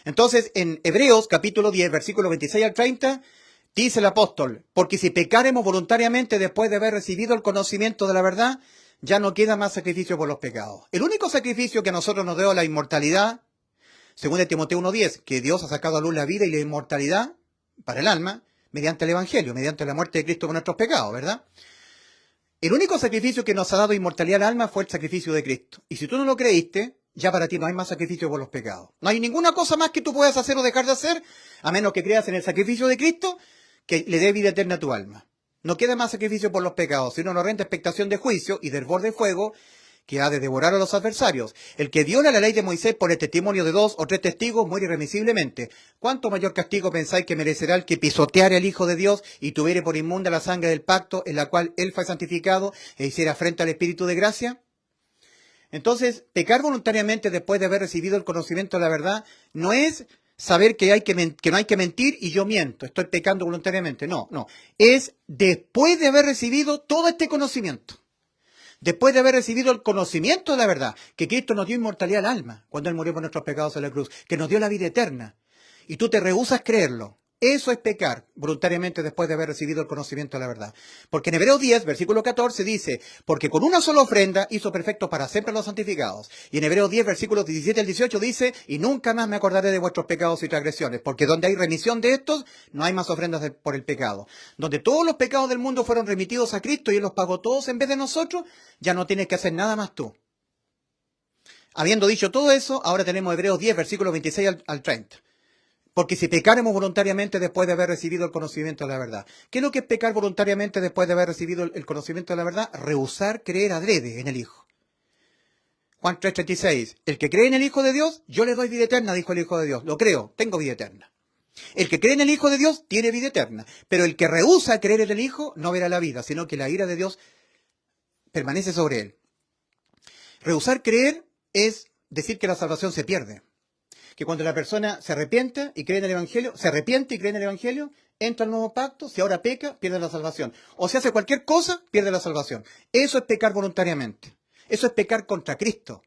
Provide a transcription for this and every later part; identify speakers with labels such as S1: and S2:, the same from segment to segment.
S1: Entonces, en Hebreos capítulo 10, versículos 26 al 30, dice el apóstol, porque si pecaremos voluntariamente después de haber recibido el conocimiento de la verdad, ya no queda más sacrificio por los pecados. El único sacrificio que a nosotros nos dio la inmortalidad, según de Timoteo 1:10, que Dios ha sacado a luz la vida y la inmortalidad para el alma, mediante el Evangelio, mediante la muerte de Cristo por nuestros pecados, ¿verdad? El único sacrificio que nos ha dado inmortalidad al alma fue el sacrificio de Cristo. Y si tú no lo creíste, ya para ti no hay más sacrificio por los pecados. No hay ninguna cosa más que tú puedas hacer o dejar de hacer, a menos que creas en el sacrificio de Cristo, que le dé vida eterna a tu alma. No queda más sacrificio por los pecados, sino una horrenda expectación de juicio y del borde de fuego que ha de devorar a los adversarios. El que viola la ley de Moisés por el testimonio de 2 o 3 testigos muere irremisiblemente. ¿Cuánto mayor castigo pensáis que merecerá el que pisoteare al Hijo de Dios y tuviere por inmunda la sangre del pacto en la cual él fue santificado e hiciera afrenta al Espíritu de gracia? Entonces, pecar voluntariamente después de haber recibido el conocimiento de la verdad no es saber que no hay que mentir y yo miento, estoy pecando voluntariamente. No. Es después de haber recibido todo este conocimiento. Después de haber recibido el conocimiento de la verdad, que Cristo nos dio inmortalidad al alma cuando Él murió por nuestros pecados en la cruz, que nos dio la vida eterna, y tú te rehusas creerlo. Eso es pecar voluntariamente después de haber recibido el conocimiento de la verdad. Porque en Hebreos 10, versículo 14 dice, porque con una sola ofrenda hizo perfectos para siempre a los santificados. Y en Hebreos 10, versículos 17 al 18 dice, y nunca más me acordaré de vuestros pecados y transgresiones, porque donde hay remisión de estos, no hay más ofrendas por el pecado. Donde todos los pecados del mundo fueron remitidos a Cristo y Él los pagó todos en vez de nosotros, ya no tienes que hacer nada más tú. Habiendo dicho todo eso, ahora tenemos Hebreos 10, versículos 26 al 30. Porque si pecaremos voluntariamente después de haber recibido el conocimiento de la verdad. ¿Qué es lo que es pecar voluntariamente después de haber recibido el conocimiento de la verdad? Rehusar creer adrede en el Hijo. Juan 3:36. El que cree en el Hijo de Dios, yo le doy vida eterna, dijo el Hijo de Dios. Lo creo, tengo vida eterna. El que cree en el Hijo de Dios tiene vida eterna. Pero el que rehúsa creer en el Hijo no verá la vida, sino que la ira de Dios permanece sobre él. Rehusar creer es decir que la salvación se pierde. Que cuando la persona se arrepiente y cree en el Evangelio, entra al nuevo pacto, si ahora peca, pierde la salvación. O si hace cualquier cosa, pierde la salvación. Eso es pecar voluntariamente. Eso es pecar contra Cristo.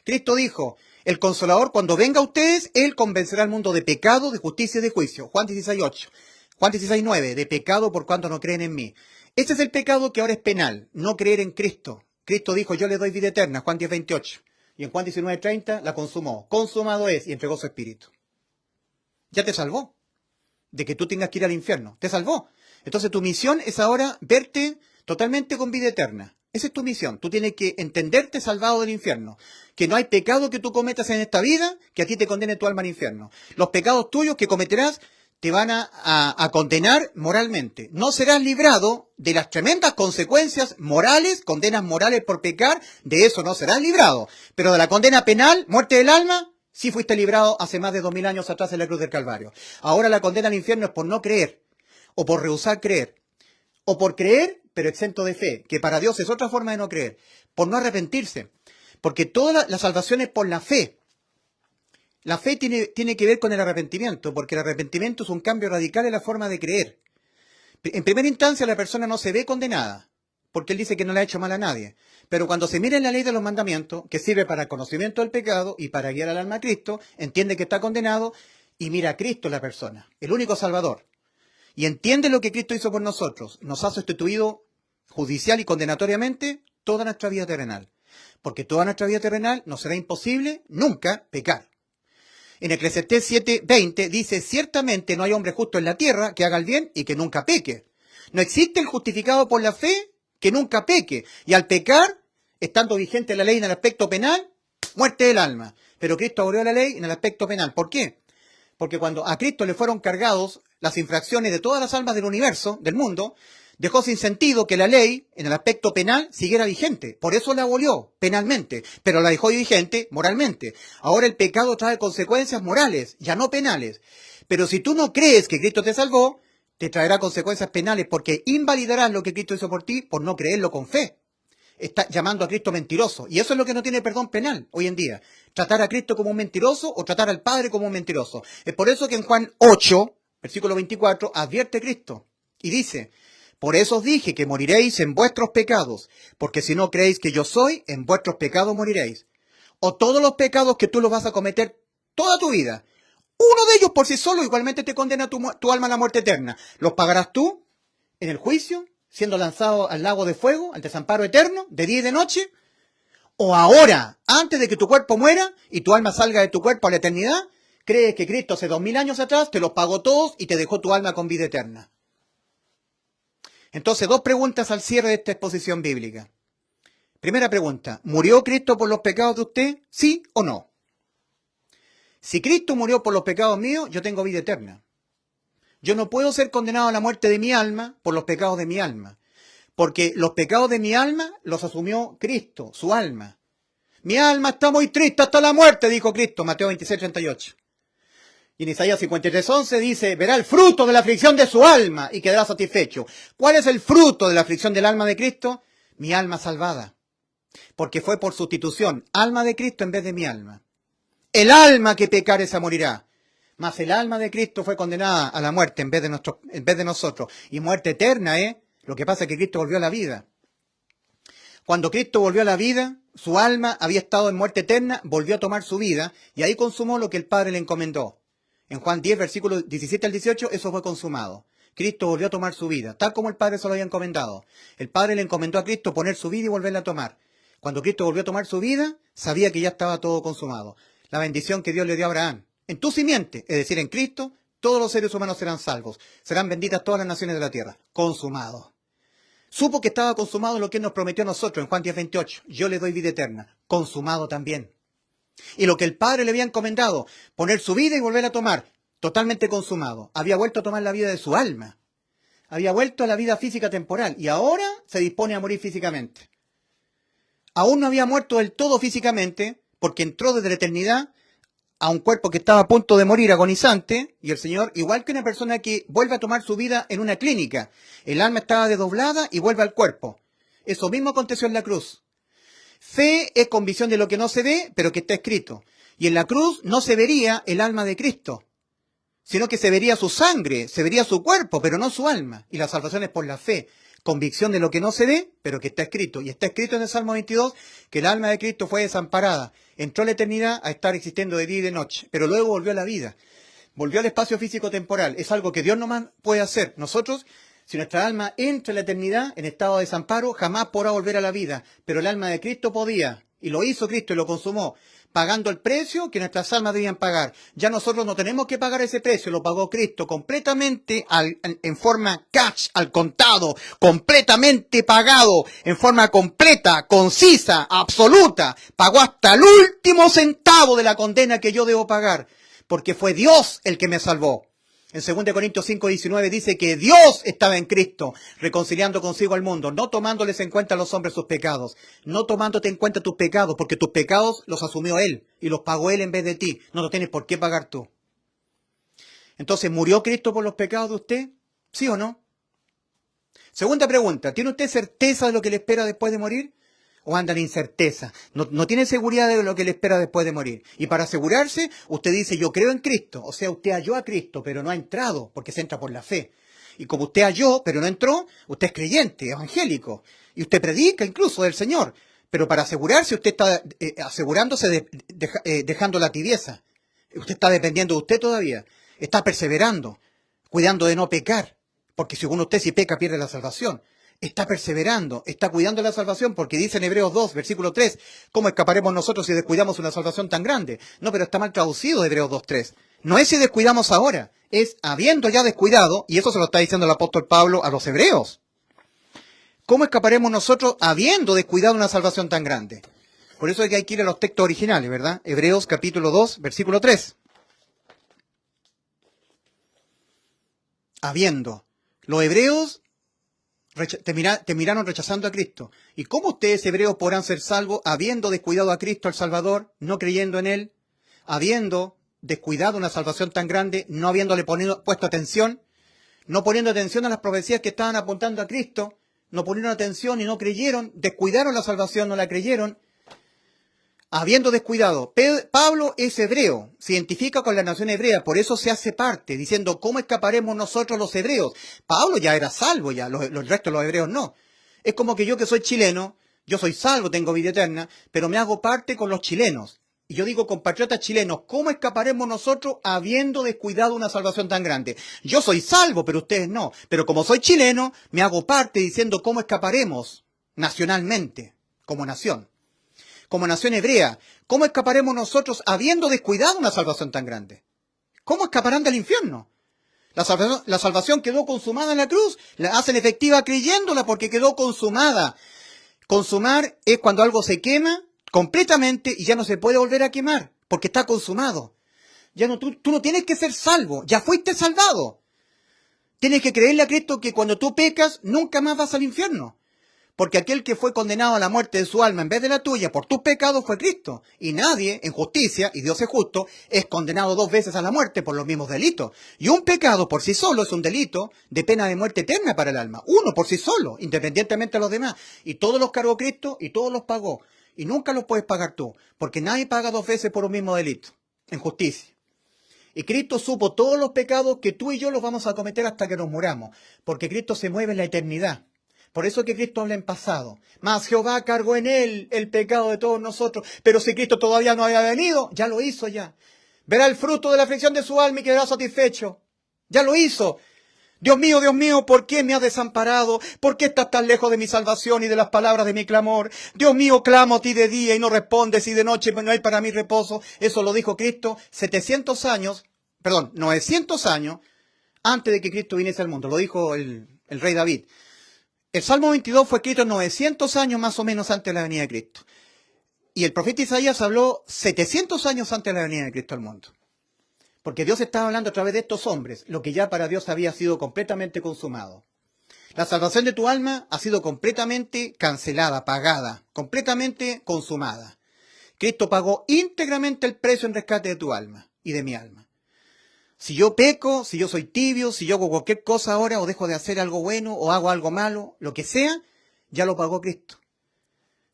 S1: Cristo dijo, el Consolador, cuando venga a ustedes, Él convencerá al mundo de pecado, de justicia y de juicio. Juan 16:8. Juan 16:9, de pecado por cuanto no creen en mí. Este es el pecado que ahora es penal, no creer en Cristo. Cristo dijo, yo le doy vida eterna, Juan 10:28. Y en Juan 19:30 la consumó. Consumado es y entregó su espíritu. Ya te salvó de que tú tengas que ir al infierno. Te salvó. Entonces tu misión es ahora verte totalmente con vida eterna. Esa es tu misión. Tú tienes que entenderte salvado del infierno. Que no hay pecado que tú cometas en esta vida que a ti te condene tu alma al infierno. Los pecados tuyos que cometerás te van a condenar moralmente. No serás librado de las tremendas consecuencias morales, condenas morales por pecar, de eso no serás librado. Pero de la condena penal, muerte del alma, sí fuiste librado hace más de 2000 años atrás en la cruz del Calvario. Ahora la condena al infierno es por no creer, o por rehusar creer, o por creer, pero exento de fe, que para Dios es otra forma de no creer, por no arrepentirse, porque toda la salvación es por la fe. La fe tiene que ver con el arrepentimiento, porque el arrepentimiento es un cambio radical en la forma de creer. En primera instancia, la persona no se ve condenada, porque él dice que no le ha hecho mal a nadie. Pero cuando se mira en la ley de los mandamientos, que sirve para el conocimiento del pecado y para guiar al alma a Cristo, entiende que está condenado y mira a Cristo la persona, el único Salvador. Y entiende lo que Cristo hizo por nosotros. Nos ha sustituido judicial y condenatoriamente toda nuestra vida terrenal. Porque toda nuestra vida terrenal nos será imposible nunca pecar. En Eclesiastés 7:20 dice, ciertamente no hay hombre justo en la tierra que haga el bien y que nunca peque. No existe el justificado por la fe que nunca peque. Y al pecar, estando vigente la ley en el aspecto penal, muerte del alma. Pero Cristo abolió la ley en el aspecto penal. ¿Por qué? Porque cuando a Cristo le fueron cargados las infracciones de todas las almas del universo, del mundo, dejó sin sentido que la ley, en el aspecto penal, siguiera vigente. Por eso la abolió penalmente, pero la dejó vigente moralmente. Ahora el pecado trae consecuencias morales, ya no penales. Pero si tú no crees que Cristo te salvó, te traerá consecuencias penales porque invalidarás lo que Cristo hizo por ti por no creerlo con fe. Está llamando a Cristo mentiroso. Y eso es lo que no tiene perdón penal hoy en día. Tratar a Cristo como un mentiroso o tratar al Padre como un mentiroso. Es por eso que en Juan 8, versículo 24, advierte Cristo y dice, por eso os dije que moriréis en vuestros pecados, porque si no creéis que yo soy, en vuestros pecados moriréis. O todos los pecados que tú los vas a cometer toda tu vida, Uno de ellos por sí solo igualmente te condena tu alma a la muerte eterna. ¿Los pagarás tú en el juicio, siendo lanzado al lago de fuego, al desamparo eterno, de día y de noche? ¿O ahora, antes de que tu cuerpo muera y tu alma salga de tu cuerpo a la eternidad, crees que Cristo hace 2000 años atrás te los pagó todos y te dejó tu alma con vida eterna? Entonces, dos preguntas al cierre de esta exposición bíblica. Primera pregunta, ¿murió Cristo por los pecados de usted? ¿Sí o no? Si Cristo murió por los pecados míos, yo tengo vida eterna. Yo no puedo ser condenado a la muerte de mi alma por los pecados de mi alma, porque los pecados de mi alma los asumió Cristo, su alma. Mi alma está muy triste hasta la muerte, dijo Cristo, Mateo 26:38. Y en Isaías 53:11 dice, verá el fruto de la aflicción de su alma y quedará satisfecho. ¿Cuál es el fruto de la aflicción del alma de Cristo? Mi alma salvada. Porque fue por sustitución, alma de Cristo en vez de mi alma. El alma que pecare se morirá. Mas el alma de Cristo fue condenada a la muerte en vez de nosotros. Y muerte eterna, Lo que pasa es que Cristo volvió a la vida. Cuando Cristo volvió a la vida, su alma había estado en muerte eterna, volvió a tomar su vida, y ahí consumó lo que el Padre le encomendó. En Juan 10, versículos 17 al 18, eso fue consumado. Cristo volvió a tomar su vida, tal como el Padre se lo había encomendado. El Padre le encomendó a Cristo poner su vida y volverla a tomar. Cuando Cristo volvió a tomar su vida, sabía que ya estaba todo consumado. La bendición que Dios le dio a Abraham. En tu simiente, es decir, en Cristo, todos los seres humanos serán salvos. Serán benditas todas las naciones de la tierra. Consumado. Supo que estaba consumado lo que Él nos prometió a nosotros en Juan 10:28. Yo le doy vida eterna. Consumado también. Y lo que el Padre le había encomendado, poner su vida y volver a tomar, totalmente consumado. Había vuelto a tomar la vida de su alma. Había vuelto a la vida física temporal. Y ahora se dispone a morir físicamente. Aún no había muerto del todo físicamente, porque entró desde la eternidad a un cuerpo que estaba a punto de morir agonizante, y el Señor, igual que una persona que vuelve a tomar su vida en una clínica, el alma estaba desdoblada y vuelve al cuerpo. Eso mismo aconteció en la cruz. Fe es convicción de lo que no se ve, pero que está escrito. Y en la cruz no se vería el alma de Cristo, sino que se vería su sangre, se vería su cuerpo, pero no su alma. Y la salvación es por la fe. Convicción de lo que no se ve, pero que está escrito. Y está escrito en el Salmo 22 que el alma de Cristo fue desamparada. Entró a la eternidad a estar existiendo de día y de noche, pero luego volvió a la vida. Volvió al espacio físico-temporal. Es algo que Dios nomás puede hacer. Nosotros, si nuestra alma entra en la eternidad en estado de desamparo, jamás podrá volver a la vida. Pero el alma de Cristo podía, y lo hizo Cristo y lo consumó, pagando el precio que nuestras almas debían pagar. Ya nosotros no tenemos que pagar ese precio, lo pagó Cristo completamente en forma cash, al contado, completamente pagado, en forma completa, concisa, absoluta. Pagó hasta el último centavo de la condena que yo debo pagar, porque fue Dios el que me salvó. En 2 Corintios 5:19 dice que Dios estaba en Cristo, reconciliando consigo al mundo, no tomándoles en cuenta a los hombres sus pecados, no tomándote en cuenta tus pecados, porque tus pecados los asumió Él y los pagó Él en vez de ti. No los tienes por qué pagar tú. Entonces, ¿murió Cristo por los pecados de usted? ¿Sí o no? Segunda pregunta, ¿tiene usted certeza de lo que le espera después de morir? ¿O anda en incerteza? No tiene seguridad de lo que le espera después de morir. Y para asegurarse, usted dice, yo creo en Cristo. O sea, usted halló a Cristo, pero no ha entrado, porque se entra por la fe. Y como usted halló, pero no entró, usted es creyente, evangélico. Y usted predica incluso del Señor. Pero para asegurarse, usted está asegurándose, dejando la tibieza. Usted está dependiendo de usted todavía. Está perseverando, cuidando de no pecar. Porque según usted, si peca, pierde la salvación. Está perseverando, está cuidando la salvación, porque dice en Hebreos 2, versículo 3, ¿cómo escaparemos nosotros si descuidamos una salvación tan grande? No, pero está mal traducido Hebreos 2:3. No es si descuidamos ahora, es habiendo ya descuidado, y eso se lo está diciendo el apóstol Pablo a los hebreos. ¿Cómo escaparemos nosotros habiendo descuidado una salvación tan grande? Por eso es que hay que ir a los textos originales, ¿verdad? Hebreos capítulo 2, versículo 3. Habiendo. Los hebreos terminaron rechazando a Cristo. ¿Y cómo ustedes, hebreos, podrán ser salvos habiendo descuidado a Cristo, al Salvador, no creyendo en Él? Habiendo descuidado una salvación tan grande, no habiéndole puesto atención, no poniendo atención a las profecías que estaban apuntando a Cristo, no ponieron atención y no creyeron, descuidaron la salvación, no la creyeron. Habiendo descuidado, Pablo es hebreo, se identifica con la nación hebrea, por eso se hace parte, diciendo, ¿cómo escaparemos nosotros los hebreos? Pablo ya era salvo, ya los restos de los hebreos no. Es como que yo que soy chileno, yo soy salvo, tengo vida eterna, pero me hago parte con los chilenos. Y yo digo, compatriotas chilenos, ¿cómo escaparemos nosotros habiendo descuidado una salvación tan grande? Yo soy salvo, pero ustedes no. Pero como soy chileno, me hago parte diciendo cómo escaparemos nacionalmente, como nación hebrea. ¿Cómo escaparemos nosotros habiendo descuidado una salvación tan grande? ¿Cómo escaparán del infierno? La salvación quedó consumada en la cruz. La hacen efectiva creyéndola porque quedó consumada. Consumar es cuando algo se quema completamente y ya no se puede volver a quemar, porque está consumado. Ya no, tú no tienes que ser salvo, ya fuiste salvado. Tienes que creerle a Cristo que cuando tú pecas, nunca más vas al infierno. Porque aquel que fue condenado a la muerte de su alma en vez de la tuya por tus pecados fue Cristo. Y nadie, en justicia, y Dios es justo, es condenado 2 veces a la muerte por los mismos delitos. Y un pecado por sí solo es un delito de pena de muerte eterna para el alma. Uno por sí solo, independientemente de los demás. Y todos los cargó Cristo y todos los pagó. Y nunca los puedes pagar tú, porque nadie paga 2 veces por un mismo delito, en justicia. Y Cristo supo todos los pecados que tú y yo los vamos a cometer hasta que nos muramos, porque Cristo se mueve en la eternidad. Por eso que Cristo habla en pasado. Mas Jehová cargó en él el pecado de todos nosotros. Pero si Cristo todavía no había venido, ya lo hizo ya. Verá el fruto de la aflicción de su alma y quedará satisfecho. Ya lo hizo. Dios mío, ¿por qué me has desamparado? ¿Por qué estás tan lejos de mi salvación y de las palabras de mi clamor? Dios mío, clamo a ti de día y no respondes, y de noche no hay para mí reposo. Eso lo dijo Cristo 900 años antes de que Cristo viniese al mundo. Lo dijo el rey David. El Salmo 22 fue escrito 900 años más o menos antes de la venida de Cristo. Y el profeta Isaías habló 700 años antes de la venida de Cristo al mundo. Porque Dios estaba hablando a través de estos hombres, lo que ya para Dios había sido completamente consumado. La salvación de tu alma ha sido completamente cancelada, pagada, completamente consumada. Cristo pagó íntegramente el precio en rescate de tu alma y de mi alma. Si yo peco, si yo soy tibio, si yo hago cualquier cosa ahora o dejo de hacer algo bueno o hago algo malo, lo que sea, ya lo pagó Cristo.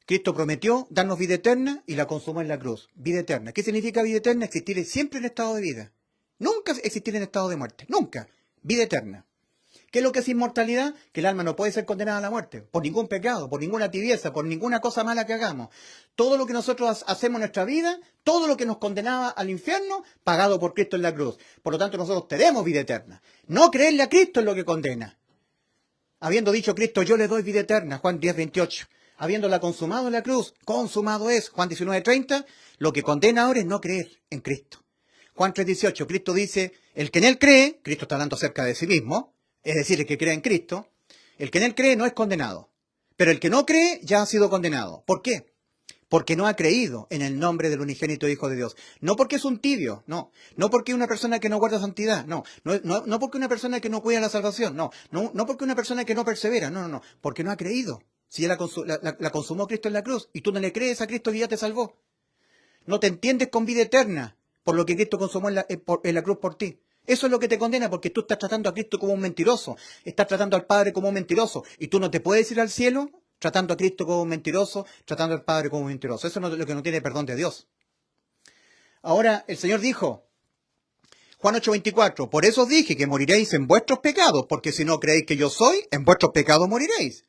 S1: Cristo prometió darnos vida eterna y la consumó en la cruz. Vida eterna. ¿Qué significa vida eterna? Existir siempre en estado de vida. Nunca existir en estado de muerte. Nunca. Vida eterna. ¿Qué es lo que es inmortalidad? Que el alma no puede ser condenada a la muerte. Por ningún pecado, por ninguna tibieza, por ninguna cosa mala que hagamos. Todo lo que nosotros hacemos en nuestra vida, todo lo que nos condenaba al infierno, pagado por Cristo en la cruz. Por lo tanto, nosotros tenemos vida eterna. No creerle a Cristo es lo que condena. Habiendo dicho Cristo, yo le doy vida eterna, Juan 10:28. Habiéndola consumado en la cruz, consumado es, Juan 19:30, lo que condena ahora es no creer en Cristo. Juan 3:18, Cristo dice, el que en él cree, Cristo está hablando acerca de sí mismo, es decir, el que cree en Cristo, el que en él cree no es condenado. Pero el que no cree ya ha sido condenado. ¿Por qué? Porque no ha creído en el nombre del unigénito Hijo de Dios. No porque es un tibio, no. No porque es una persona que no guarda santidad, no. No porque es una persona que no cuida la salvación, no. No porque es una persona que no persevera, no. Porque no ha creído. Si ya la consumó Cristo en la cruz y tú no le crees a Cristo que ya te salvó. No te entiendes con vida eterna por lo que Cristo consumó en la cruz por ti. Eso es lo que te condena porque tú estás tratando a Cristo como un mentiroso. Estás tratando al Padre como un mentiroso. Y tú no te puedes ir al cielo tratando a Cristo como un mentiroso, tratando al Padre como un mentiroso. Eso es lo que no tiene perdón de Dios. Ahora, el Señor dijo, Juan 8:24, por eso os dije que moriréis en vuestros pecados, porque si no creéis que yo soy, en vuestros pecados moriréis.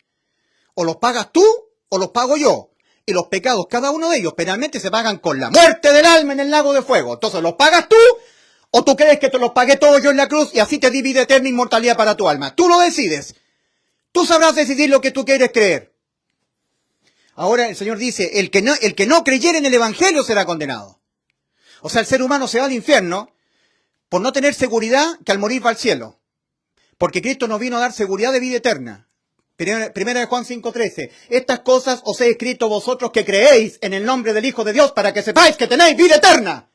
S1: O los pagas tú, o los pago yo. Y los pecados, cada uno de ellos, penalmente se pagan con la muerte del alma en el lago de fuego. Entonces, ¿los pagas tú? ¿O tú crees que te los pagué todos yo en la cruz y así te di vida eterna e inmortalidad para tu alma? Tú lo decides. Tú sabrás decidir lo que tú quieres creer. Ahora el Señor dice, el que no creyere en el Evangelio será condenado. O sea, el ser humano se va al infierno por no tener seguridad que al morir va al cielo. Porque Cristo nos vino a dar seguridad de vida eterna. Primera de Juan 5:13. Estas cosas os he escrito vosotros que creéis en el nombre del Hijo de Dios para que sepáis que tenéis vida eterna.